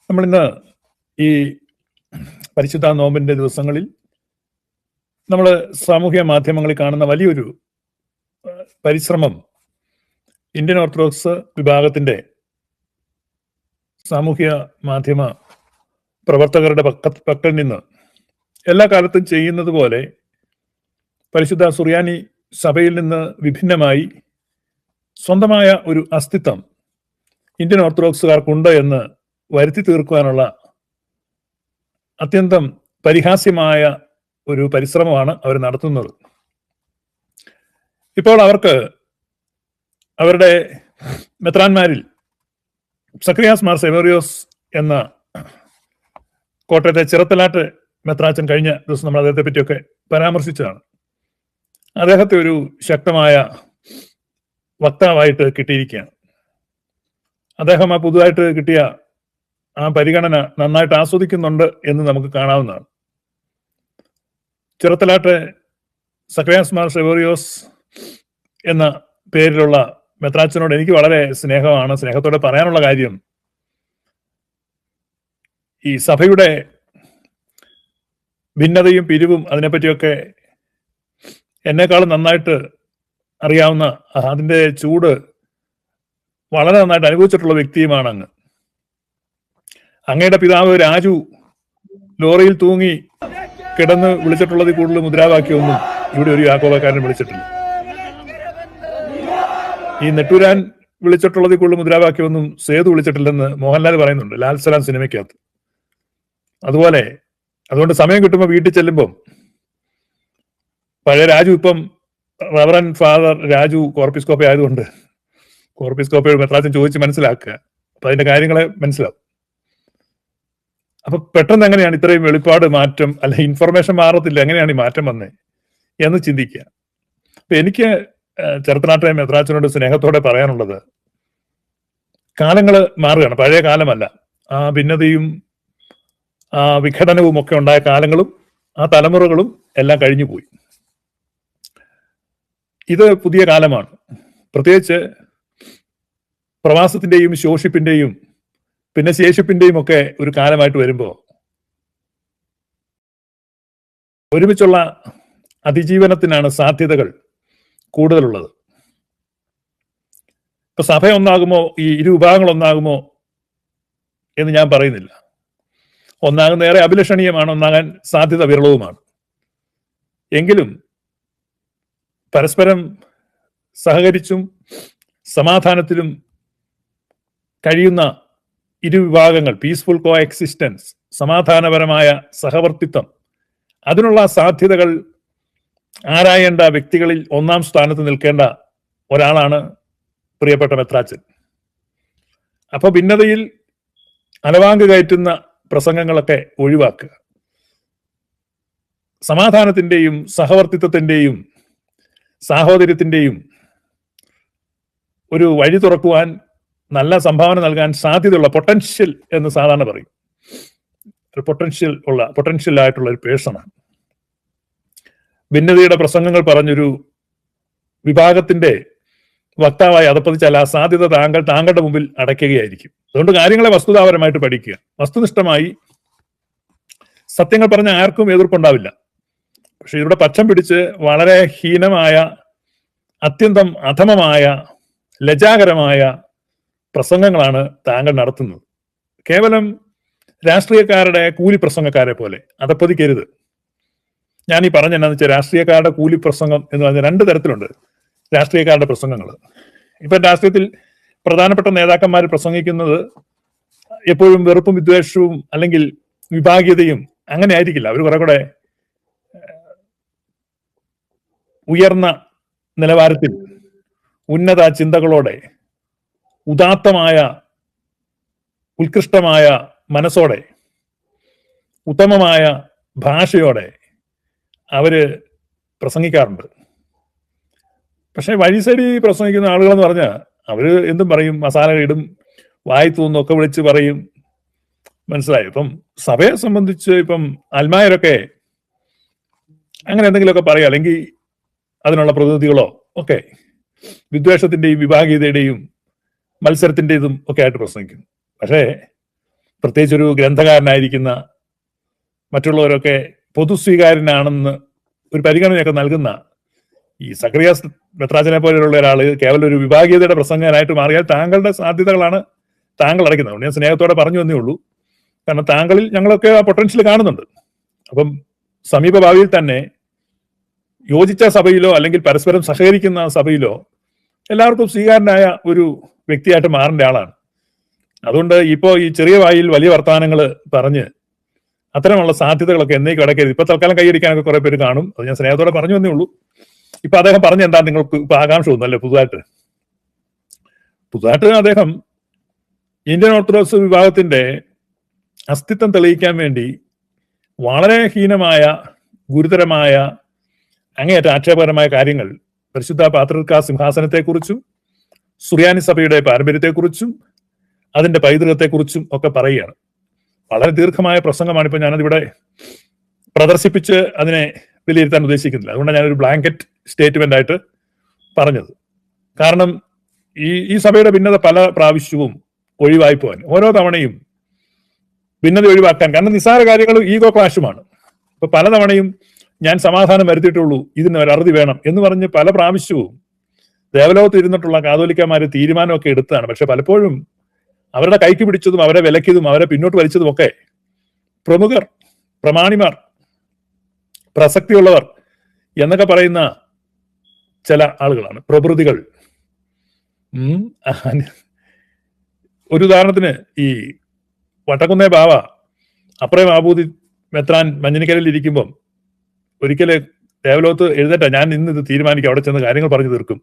നമ്മളിന്ന് ഈ പരിശുദ്ധ നോമ്പിന്റെ ദിവസങ്ങളിൽ നമ്മൾ സാമൂഹ്യ മാധ്യമങ്ങളിൽ കാണുന്ന വലിയൊരു പരിശ്രമം ഇന്ത്യൻ ഓർത്തഡോക്സ് വിഭാഗത്തിന്റെ സാമൂഹ്യ മാധ്യമ പ്രവർത്തകരുടെ പക്കൽ നിന്ന് എല്ലാ കാലത്തും ചെയ്യുന്നത് പോലെ പരിശുദ്ധ സുറിയാനി സഭയിൽ നിന്ന് വിഭിന്നമായി സ്വന്തമായ ഒരു അസ്തിത്വം ഇന്ത്യൻ ഓർത്തഡോക്സുകാർക്കുണ്ട് എന്ന് വരുത്തി തീർക്കുവാനുള്ള അത്യന്തം പരിഹാസ്യമായ ഒരു പരിശ്രമമാണ് അവർ നടത്തുന്നത്. ഇപ്പോൾ അവർക്ക് അവരുടെ മെത്രാന്മാരിൽ സക്രിയാസ് മാർ സെവേറിയോസ് എന്ന കോട്ടയത്തെ ചിറത്തലാട്ട് മെത്രാച്ചൻ കഴിഞ്ഞ ദിവസം നമ്മൾ അദ്ദേഹത്തെ പറ്റിയൊക്കെ പരാമർശിച്ചതാണ്. അദ്ദേഹത്തെ ഒരു ശക്തമായ വക്താവായിട്ട് കിട്ടിയിരിക്കുകയാണ്. അദ്ദേഹം ആ പുതുതായിട്ട് കിട്ടിയ ആ പരിഗണന നന്നായിട്ട് ആസ്വദിക്കുന്നുണ്ട് എന്ന് നമുക്ക് കാണാവുന്നതാണ്. ചിറത്തലാട്ട് സക്രിയാസ് മാർ സെവേറിയോസ് എന്ന പേരിലുള്ള മെത്രാച്ചനോട് എനിക്ക് വളരെ സ്നേഹമാണ്. സ്നേഹത്തോടെ പറയാനുള്ള കാര്യം, ഈ സഭയുടെ ഭിന്നതയും പിരിവും അതിനെപ്പറ്റിയൊക്കെ എന്നെക്കാളും നന്നായിട്ട് അറിയാവുന്ന, അതിന്റെ ചൂട് വളരെ നന്നായിട്ട് അനുഭവിച്ചിട്ടുള്ള വ്യക്തിയുമാണ് അങ്ങ്. അങ്ങയുടെ പിതാവ് രാജു ലോറിയിൽ തൂങ്ങി കിടന്ന് വിളിച്ചിട്ടുള്ളത് കൂടുതൽ മുദ്രാവാക്യമൊന്നും ഇവിടെ ഒരു യാക്കോബക്കാരൻ വിളിച്ചിട്ടില്ല. ഈ നെട്ടൂരാൻ വിളിച്ചിട്ടുള്ളത് കൂടുതൽ മുദ്രാവാക്യമൊന്നും സേതു വിളിച്ചിട്ടില്ലെന്ന് മോഹൻലാൽ പറയുന്നുണ്ട് ലാൽ സലാം സിനിമയ്ക്കകത്ത്. അതുകൊണ്ട് സമയം കിട്ടുമ്പോൾ വീട്ടിൽ ചെല്ലുമ്പം പഴയ രാജു ഇപ്പം റവറൻ ഫാദർ രാജു കോർപ്പിസ്കോപ്പ ആയതുകൊണ്ട് കോർപ്പിസ്കോപ്പയോട് മെത്രാച്ചൻ ചോദിച്ച് മനസ്സിലാക്കുക. അപ്പൊ അതിന്റെ കാര്യങ്ങളെ മനസ്സിലാവും. അപ്പൊ പെട്ടെന്ന് എങ്ങനെയാണ് ഇത്രയും വെളിപ്പാട് മാറ്റം, അല്ല ഇൻഫർമേഷൻ മാറത്തില്ല, എങ്ങനെയാണ് ഈ മാറ്റം വന്നേ എന്ന് ചിന്തിക്കുക. അപ്പൊ എനിക്ക് ചെറുത്തനാട്ടെ മെത്രാച്ചനോട് സ്നേഹത്തോടെ പറയാനുള്ളത്, കാലങ്ങൾ മാറുകയാണ്, പഴയ കാലമല്ല. ആ ഭിന്നതയും ആ വിഘടനവും ഒക്കെ ഉണ്ടായ കാലങ്ങളും ആ തലമുറകളും എല്ലാം കഴിഞ്ഞു പോയി. ഇത് പുതിയ കാലമാണ്. പ്രത്യേകിച്ച് പ്രവാസത്തിന്റെയും ശോഷിപ്പിന്റെയും പിന്നെ ശേഷിപ്പിന്റെയും ഒക്കെ ഒരു കാലമായിട്ട് വരുമ്പോൾ ഒരുമിച്ചുള്ള അതിജീവനത്തിനാണ് സാധ്യതകൾ കൂടുതലുള്ളത്. ഇപ്പൊ സഭ ഒന്നാകുമോ, ഈ ഇരു വിഭാഗങ്ങൾ ഒന്നാകുമോ എന്ന് ഞാൻ പറയുന്നില്ല. ഒന്നാകുന്ന ഏറെ അഭിലഷണീയമാണ്, ഒന്നാകാൻ സാധ്യത വിരളവുമാണ്. എങ്കിലും പരസ്പരം സഹകരിച്ചും സമാധാനത്തിലും കഴിയുന്ന ഇരു വിഭാഗങ്ങൾ, പീസ്ഫുൾ കോ എക്സിസ്റ്റൻസ്, സമാധാനപരമായ സഹവർത്തിത്വം, അതിനുള്ള സാധ്യതകൾ ആരായേണ്ട വ്യക്തികളിൽ ഒന്നാം സ്ഥാനത്ത് നിൽക്കേണ്ട ഒരാളാണ് പ്രിയപ്പെട്ട മെത്രാച്ചൻ. അപ്പൊ ഭിന്നതയിൽ അലവാങ്ക് കയറ്റുന്ന പ്രസംഗങ്ങളൊക്കെ ഒഴിവാക്കുക. സമാധാനത്തിന്റെയും സഹവർത്തിത്വത്തിന്റെയും സാഹോദര്യത്തിന്റെയും ഒരു വഴി തുറക്കുവാൻ, നല്ല സംഭാവന നൽകാൻ സാധ്യതയുള്ള, പൊട്ടൻഷ്യൽ എന്ന് സാധാരണ പറയും, ഒരു പൊട്ടൻഷ്യൽ ആയിട്ടുള്ള ഒരു പേഴ്സണാണ്. ഭിന്നതയുടെ പ്രസംഗങ്ങൾ പറഞ്ഞൊരു വിഭാഗത്തിന്റെ വക്താവായി അതപ്പതിച്ചാൽ ആ സാധ്യത താങ്കളുടെ മുമ്പിൽ അടയ്ക്കുകയായിരിക്കും. അതുകൊണ്ട് കാര്യങ്ങളെ വസ്തുതാപരമായിട്ട് പഠിക്കുക. വസ്തുനിഷ്ഠമായി സത്യങ്ങൾ പറഞ്ഞ ആർക്കും എതിർപ്പുണ്ടാവില്ല. പക്ഷെ ഇവിടെ പക്ഷം പിടിച്ച് വളരെ ഹീനമായ, അത്യന്തം അധമമായ, ലജ്ജാകരമായ പ്രസംഗങ്ങളാണ് താങ്കൾ നടത്തുന്നത്. കേവലം രാഷ്ട്രീയക്കാരുടെ കൂലി പ്രസംഗക്കാരെ പോലെ അതപ്പതിക്കരുത്. ഞാൻ ഈ പറഞ്ഞ എന്നാന്ന് വെച്ചാൽ, രാഷ്ട്രീയക്കാരുടെ കൂലി പ്രസംഗം എന്ന് പറഞ്ഞാൽ രണ്ട് തരത്തിലുണ്ട് രാഷ്ട്രീയക്കാരുടെ പ്രസംഗങ്ങൾ. ഇപ്പൊ രാഷ്ട്രീയത്തിൽ പ്രധാനപ്പെട്ട നേതാക്കന്മാർ പ്രസംഗിക്കുന്നത് എപ്പോഴും വെറുപ്പും വിദ്വേഷവും അല്ലെങ്കിൽ വിഭാഗീയതയും അങ്ങനെ ആയിരിക്കില്ല. അവർ കുറെ കൂടെ ഉയർന്ന നിലവാരത്തിൽ ഉന്നത ചിന്തകളോടെ, ഉദാത്തമായ ഉത്കൃഷ്ടമായ മനസ്സോടെ, ഉത്തമമായ ഭാഷയോടെ അവര് പ്രസംഗിക്കാറുണ്ട്. പക്ഷെ വഴിസൈഡി പ്രസംഗിക്കുന്ന ആളുകളെന്ന് പറഞ്ഞാൽ അവര് എന്തും പറയും, മസാല ഇടും, വായി തൂന്നൊക്കെ വിളിച്ച് പറയും. മനസ്സിലായി? ഇപ്പം സഭയെ സംബന്ധിച്ച് ഇപ്പം അൽമായരൊക്കെ അങ്ങനെ എന്തെങ്കിലുമൊക്കെ പറയുക, അല്ലെങ്കിൽ അതിനുള്ള പ്രതിനിധികളോ ഒക്കെ വിദ്വേഷത്തിന്റെയും വിഭാഗീയതയുടെയും മത്സരത്തിൻ്റെതും ഒക്കെ ആയിട്ട് പ്രസംഗിക്കുന്നു. പക്ഷേ പ്രത്യേകിച്ചൊരു ഗ്രന്ഥകാരനായിരിക്കുന്ന മറ്റുള്ളവരൊക്കെ പൊതുസ്വീകാര്യനാണെന്ന് ഒരു പരിഗണനയൊക്കെ നൽകുന്ന ഈ സക്രിയാസ് മെത്രാച്ചനെ പോലെയുള്ള ഒരാൾ കേവലം ഒരു വിഭാഗീയതയുടെ പ്രസംഗനായിട്ട് മാറിയാൽ താങ്കളുടെ സാധ്യതകളാണ് താങ്കൾ അടയ്ക്കുന്നത്. അതുകൊണ്ട് ഞാൻ സ്നേഹത്തോടെ പറഞ്ഞു എന്നേ ഉള്ളൂ. കാരണം താങ്കളിൽ ഞങ്ങളൊക്കെ ആ പൊട്ടൻഷ്യൽ കാണുന്നുണ്ട്. അപ്പം സമീപ ഭാവിയിൽ തന്നെ യോജിച്ച സഭയിലോ അല്ലെങ്കിൽ പരസ്പരം സഹകരിക്കുന്ന സഭയിലോ എല്ലാവർക്കും സ്വീകാരനായ ഒരു വ്യക്തിയായിട്ട് മാറേണ്ട ആളാണ്. അതുകൊണ്ട് ഇപ്പോ ഈ ചെറിയ വായിൽ വലിയ വർത്തമാനങ്ങൾ പറഞ്ഞ് അത്തരമുള്ള സാധ്യതകളൊക്കെ എന്നേക്കും അടക്കരുത്. ഇപ്പൊ തൽക്കാലം കൈയടിക്കാനൊക്കെ കുറെ പേര് കാണും. അത് ഞാൻ സ്നേഹത്തോടെ പറഞ്ഞു എന്നേ ഉള്ളൂ. ഇപ്പൊ അദ്ദേഹം പറഞ്ഞ എന്താ നിങ്ങൾക്ക് ഇപ്പൊ ആകാംക്ഷ തോന്നുന്നല്ലേ? പുതുതായിട്ട് അദ്ദേഹം ഇന്ത്യൻ ഓർത്തഡോക്സ് വിഭാഗത്തിന്റെ അസ്തിത്വം തെളിയിക്കാൻ വേണ്ടി വളരെ ഹീനമായ, ഗുരുതരമായ, അങ്ങേയറ്റ ആക്ഷേപകരമായ കാര്യങ്ങൾ പരിശുദ്ധ പാത്രിക സിംഹാസനത്തെക്കുറിച്ചും സുറിയാനി സഭയുടെ പാരമ്പര്യത്തെക്കുറിച്ചും അതിന്റെ പൈതൃകത്തെക്കുറിച്ചും ഒക്കെ പറയുകയാണ്. വളരെ ദീർഘമായ പ്രസംഗമാണ്. ഇപ്പൊ ഞാനതിവിടെ പ്രദർശിപ്പിച്ച് അതിനെ വിലയിരുത്താൻ ഉദ്ദേശിക്കുന്നില്ല. അതുകൊണ്ടാണ് ഞാനൊരു ബ്ലാങ്കറ്റ് സ്റ്റേറ്റ്മെന്റ് ആയിട്ട് പറഞ്ഞത്. കാരണം ഈ സഭയുടെ ഭിന്നത പല പ്രാവശ്യവും ഒഴിവായി പോകാൻ, ഓരോ തവണയും ഭിന്നത ഒഴിവാക്കാൻ, കാരണം നിസ്സാര കാര്യങ്ങൾ ഈഗോ ക്ലാഷുമാണ്. ഇപ്പൊ പലതവണയും ഞാൻ സമാധാനം വരുത്തിയിട്ടുള്ളൂ, ഇതിന് ഒരു അറുതി വേണം എന്ന് പറഞ്ഞ് പല പ്രാവശ്യവും ദേവലോകത്ത് ഇരുന്നിട്ടുള്ള കാതോലിക്കന്മാര് തീരുമാനമൊക്കെ എടുത്തതാണ്. പക്ഷെ പലപ്പോഴും അവരുടെ കൈക്ക് പിടിച്ചതും അവരെ വിലക്കിയതും അവരെ പിന്നോട്ട് വലിച്ചതും ഒക്കെ പ്രമുഖർ, പ്രമാണിമാർ, പ്രസക്തിയുള്ളവർ എന്നൊക്കെ പറയുന്ന ചില ആളുകളാണ്, പ്രഭൃതികൾ. ഒരു ഉദാഹരണത്തിന് ഈ വട്ടക്കുന്നേ ബാവ അപ്രേ മാബൂദി മെത്രാൻ മഞ്ഞനിക്കലിൽ ഇരിക്കുമ്പം ഒരിക്കല് ദേവലോകത്ത് എഴുന്നേറ്റ ഞാൻ ഇന്ന് ഇത് തീരുമാനിക്കും, അവിടെ ചെന്ന് കാര്യങ്ങൾ പറഞ്ഞു തീർക്കും,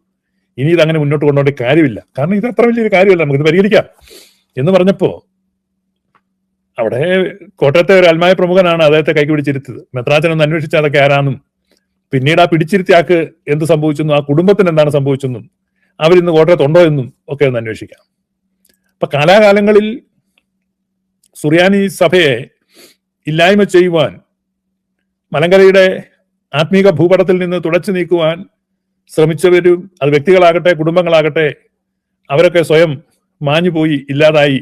ഇനി ഇതങ്ങനെ മുന്നോട്ട് കൊണ്ടുപോകേണ്ട കാര്യമില്ല, കാരണം ഇത് അത്ര വലിയൊരു കാര്യമല്ല, നമുക്കിത് പരിഹരിക്കാം എന്ന് പറഞ്ഞപ്പോ അവിടെ കോട്ടയത്തെ ഒരു അൽമായ പ്രമുഖനാണ് അദ്ദേഹത്തെ കൈക്ക് പിടിച്ചിരുത്തത്. മെത്രാച്ചനൊന്ന് അന്വേഷിച്ചാൽ അതൊക്കെ ആരാന്നും പിന്നീട് ആ പിടിച്ചിരുത്തിയാക്ക് എന്ത് സംഭവിച്ചെന്നും ആ കുടുംബത്തിന് എന്താണ് സംഭവിച്ചെന്നും അവരിന്ന് കോട്ടയത്തുണ്ടോ എന്നും ഒക്കെ ഒന്ന് അന്വേഷിക്കാം. അപ്പൊ കാലാകാലങ്ങളിൽ സുറിയാനി സഭയെ ഇല്ലായ്മ ചെയ്യുവാൻ, മലങ്കരയുടെ ആത്മീക ഭൂപടത്തിൽ നിന്ന് തുടച്ചു നീക്കുവാൻ ശ്രമിച്ചവരും, അത് വ്യക്തികളാകട്ടെ കുടുംബങ്ങളാകട്ടെ, അവരൊക്കെ സ്വയം മാഞ്ഞുപോയി, ഇല്ലാതായി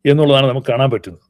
എന്നുള്ളതാണ് നമുക്ക് കാണാൻ പറ്റുന്നത്.